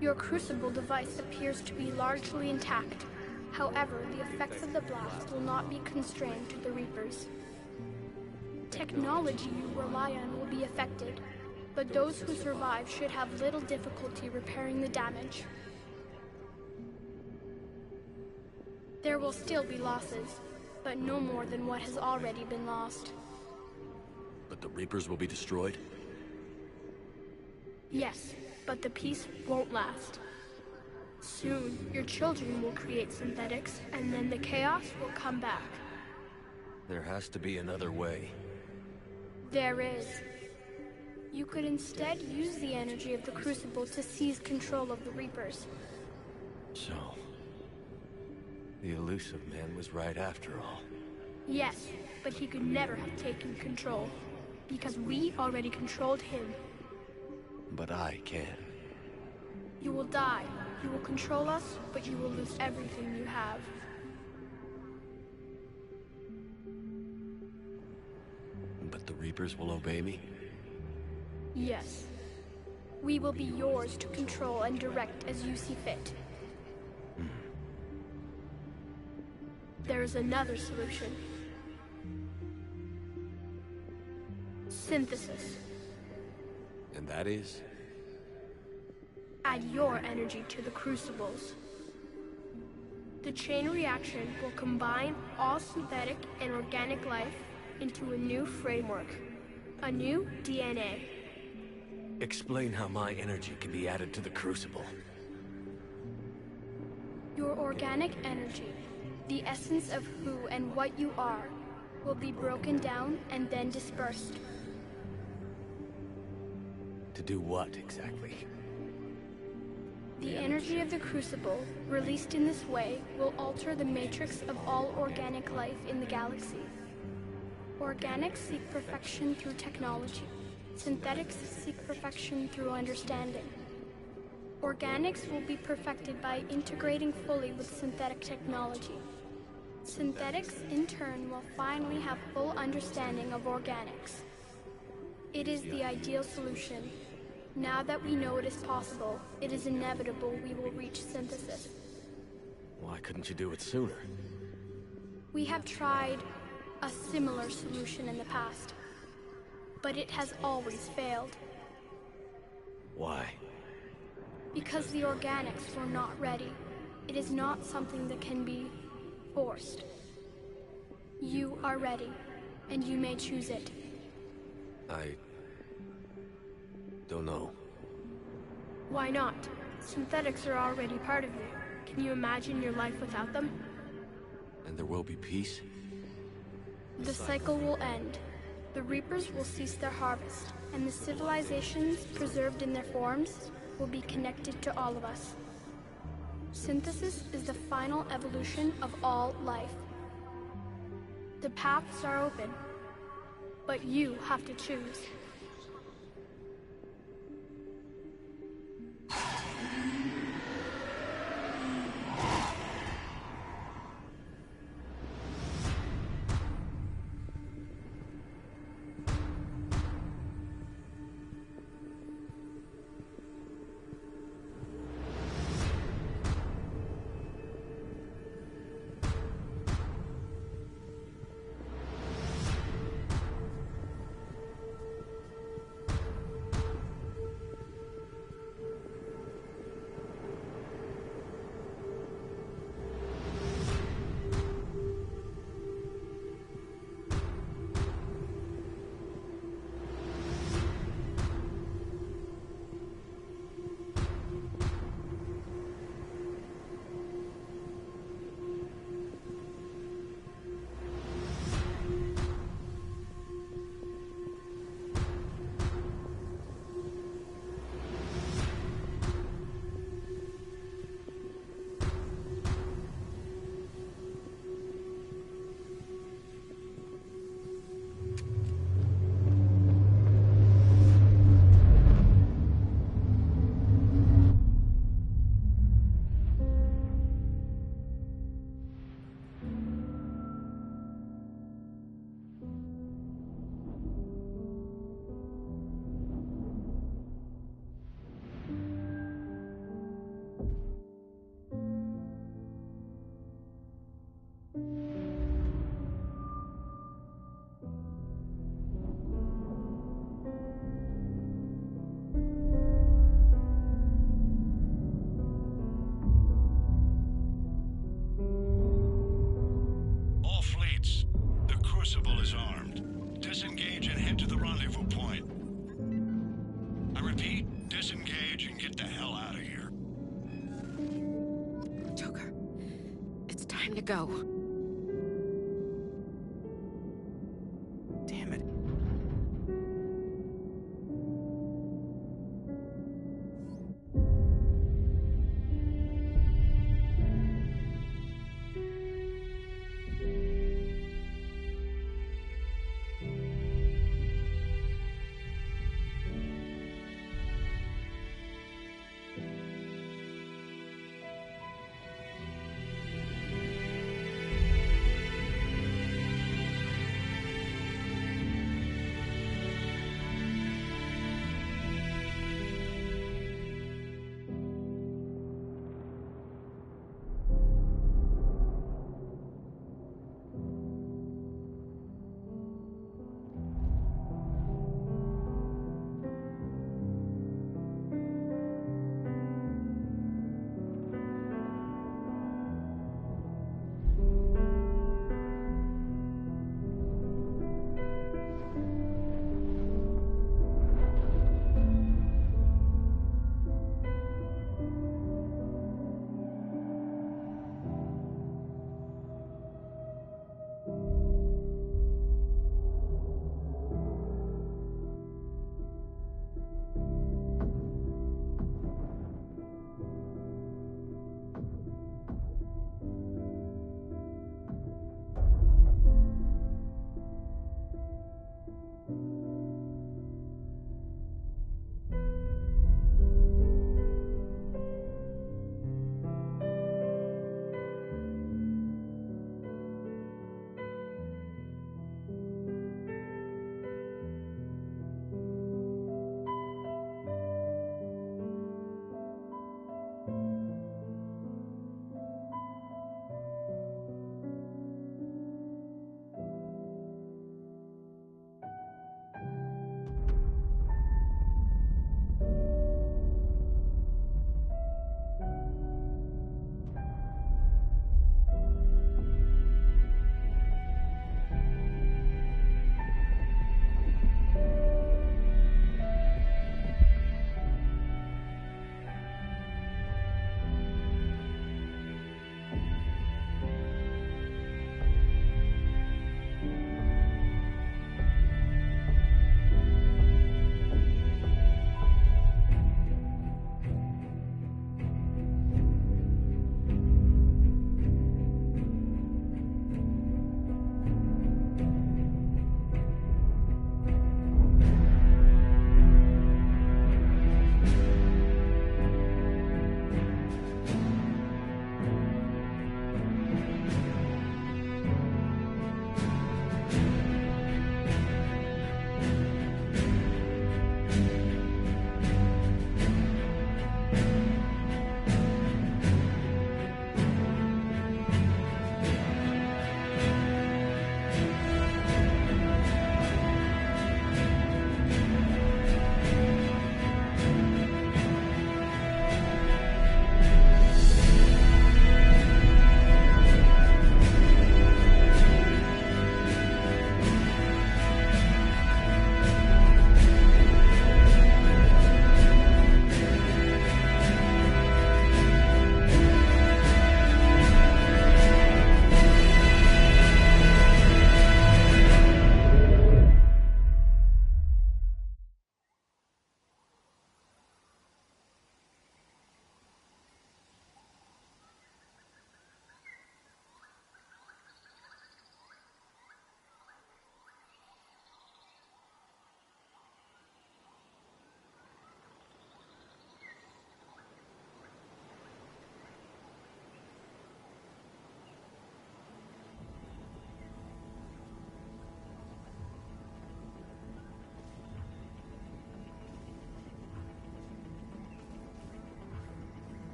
Your Crucible device appears to be largely intact. However, the effects of the blast will not be constrained to the Reapers. Technology you rely on will be affected, but those who survive should have little difficulty repairing the damage. There will still be losses, but no more than what has already been lost. But the Reapers will be destroyed? Yes, but the peace won't last. Soon, your children will create synthetics, and then the chaos will come back. There has to be another way. There is. You could instead use the energy of the Crucible to seize control of the Reapers. So, the elusive man was right after all. Yes, but he could never have taken control, because we already controlled him. But I can. You will die. You will control us, but you will lose everything you have. But the Reapers will obey me? Yes. We will be yours to control and direct as you see fit. There is another solution. Synthesis. And that is? Add your energy to the Crucibles. The chain reaction will combine all synthetic and organic life into a new framework. A new DNA. Explain how my energy can be added to the Crucible. Your organic energy, the essence of who and what you are, will be broken down and then dispersed. To do what, exactly? The energy of the Crucible, released in this way, will alter the matrix of all organic life in the galaxy. Organics seek perfection through technology. Synthetics seek perfection through understanding. Organics will be perfected by integrating fully with synthetic technology. Synthetics, in turn, will finally have full understanding of organics. It is the ideal solution. Now that we know it is possible, it is inevitable we will reach synthesis. Why couldn't you do it sooner? We have tried a similar solution in the past, but it has always failed. Why? Because the organics were not ready. It is not something that can be forced. You are ready, and you may choose it. I don't know. Why not? Synthetics are already part of you. Can you imagine your life without them? And there will be peace? The cycle will end. The Reapers will cease their harvest, and the civilizations preserved in their forms will be connected to all of us. Synthesis is the final evolution of all life. The paths are open, but you have to choose. Time to go. Damn it.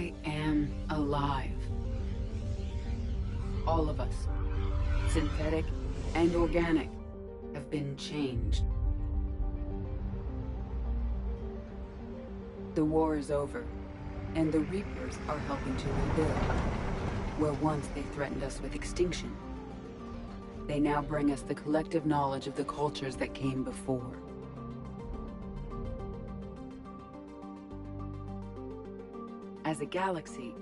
I am alive. All of us, synthetic and organic, have been changed. The war is over, and the Reapers are helping to rebuild. Where once they threatened us with extinction, they now bring us the collective knowledge of the cultures that came before. As a galaxy,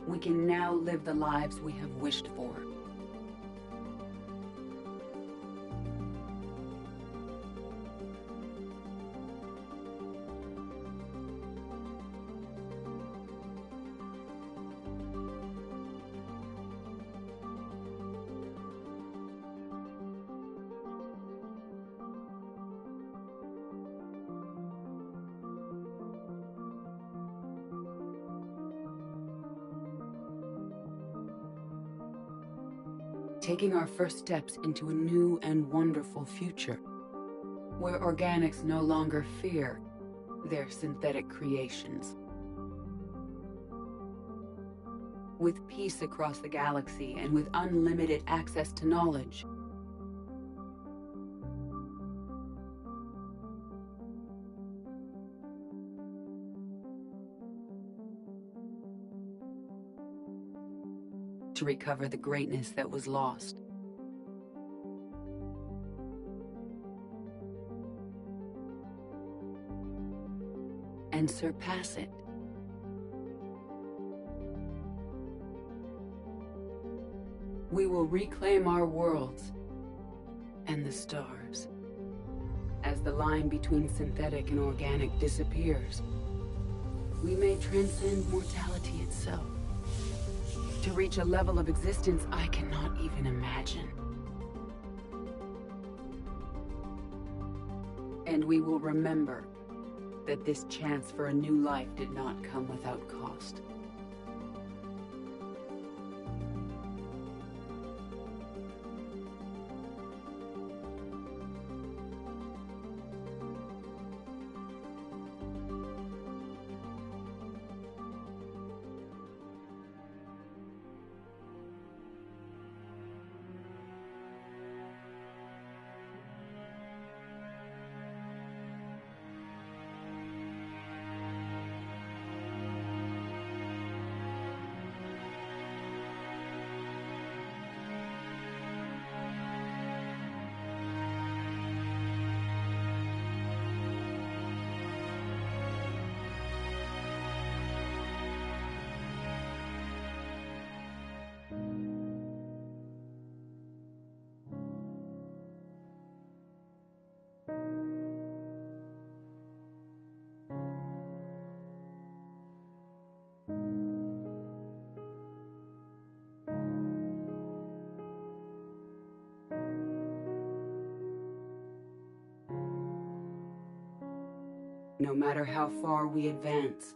we can now live the lives we have wished for. Taking our first steps into a new and wonderful future, where organics no longer fear their synthetic creations. With peace across the galaxy and with unlimited access to knowledge, to recover the greatness that was lost. And surpass it. We will reclaim our worlds and the stars. As the line between synthetic and organic disappears, we may transcend mortality itself, to reach a level of existence I cannot even imagine. And we will remember that this chance for a new life did not come without cost. No matter how far we advance,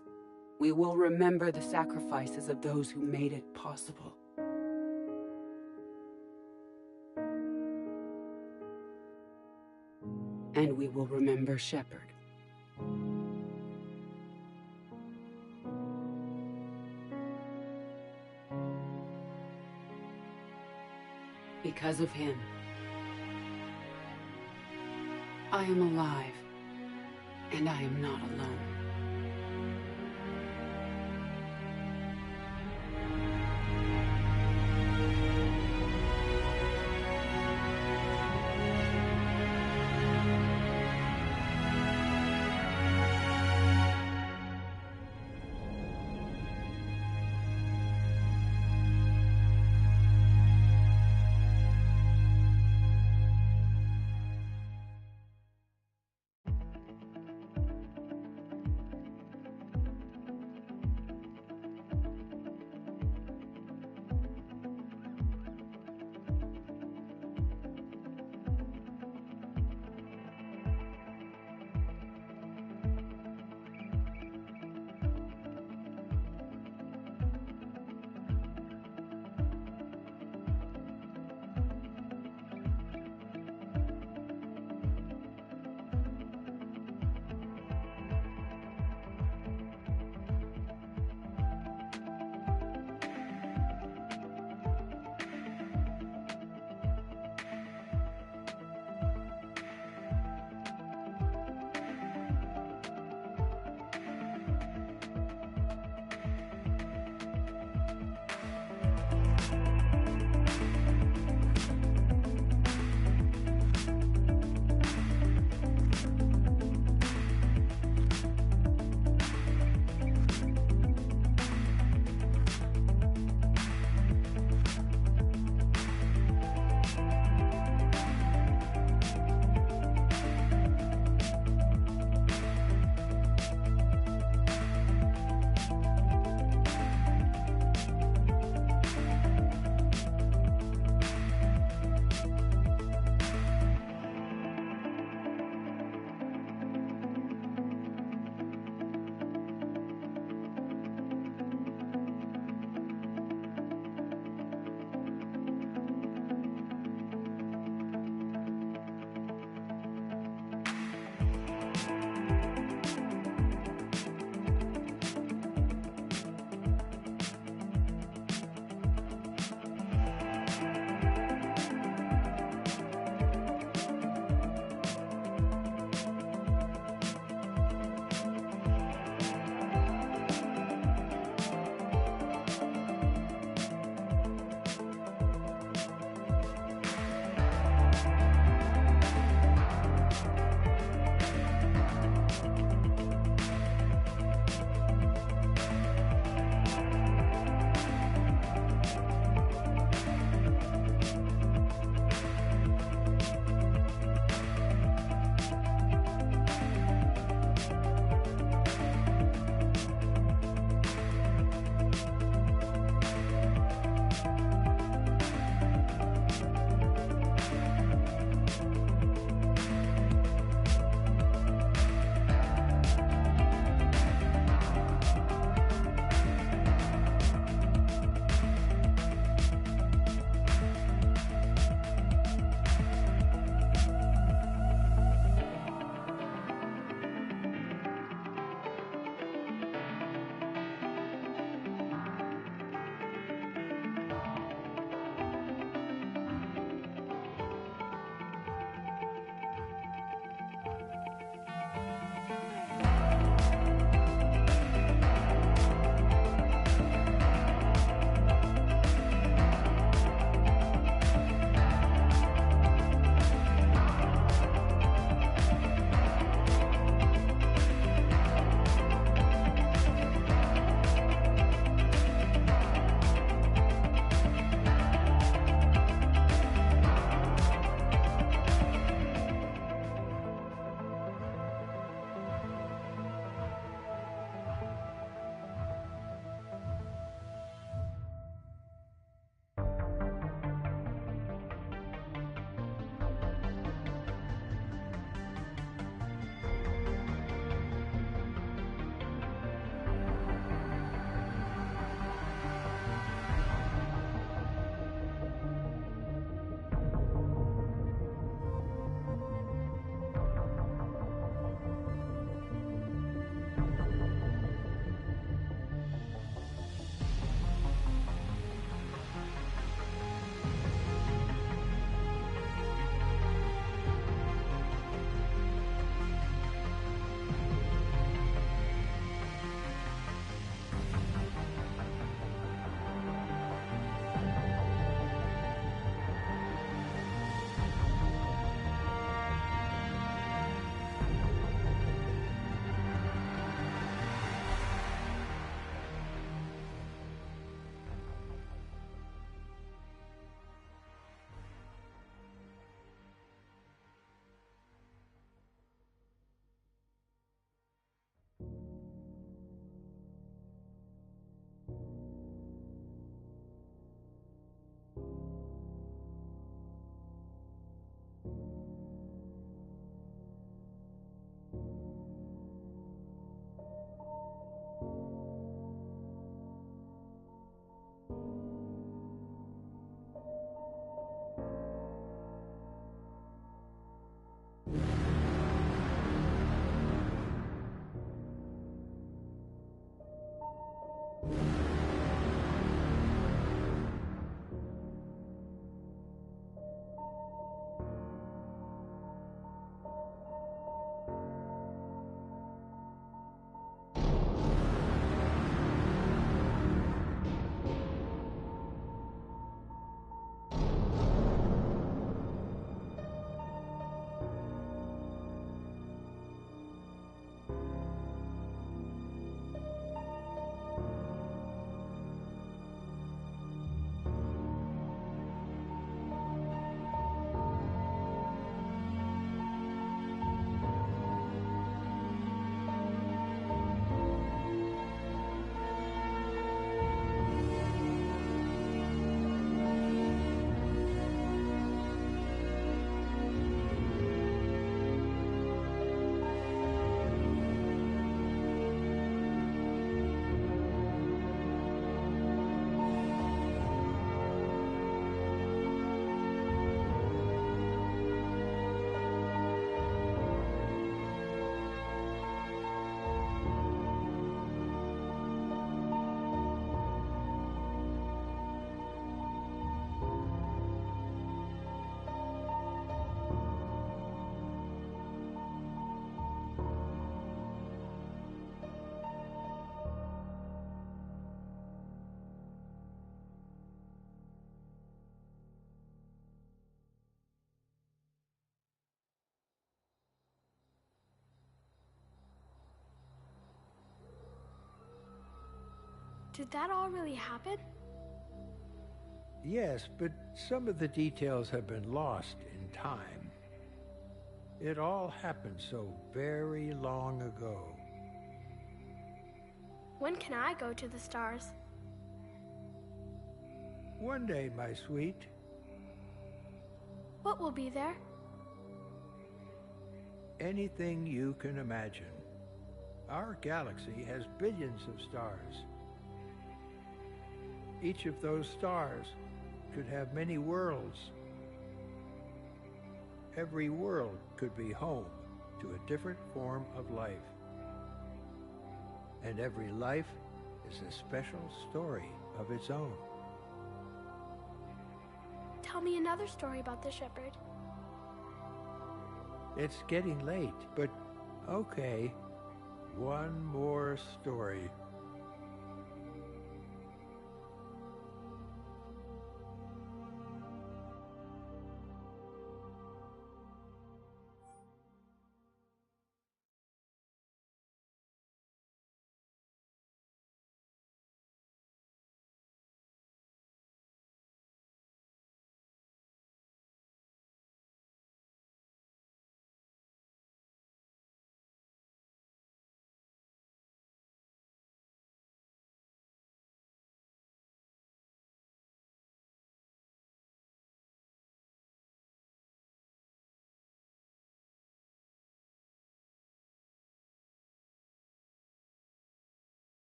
we will remember the sacrifices of those who made it possible. And we will remember Shepard. Because of him, I am alive. And I am not alone. Did that all really happen? Yes, but some of the details have been lost in time. It all happened so very long ago. When can I go to the stars? One day, my sweet. What will be there? Anything you can imagine. Our galaxy has billions of stars. Each of those stars could have many worlds. Every world could be home to a different form of life. And every life is a special story of its own. Tell me another story about the Shepherd. It's getting late, but okay. One more story.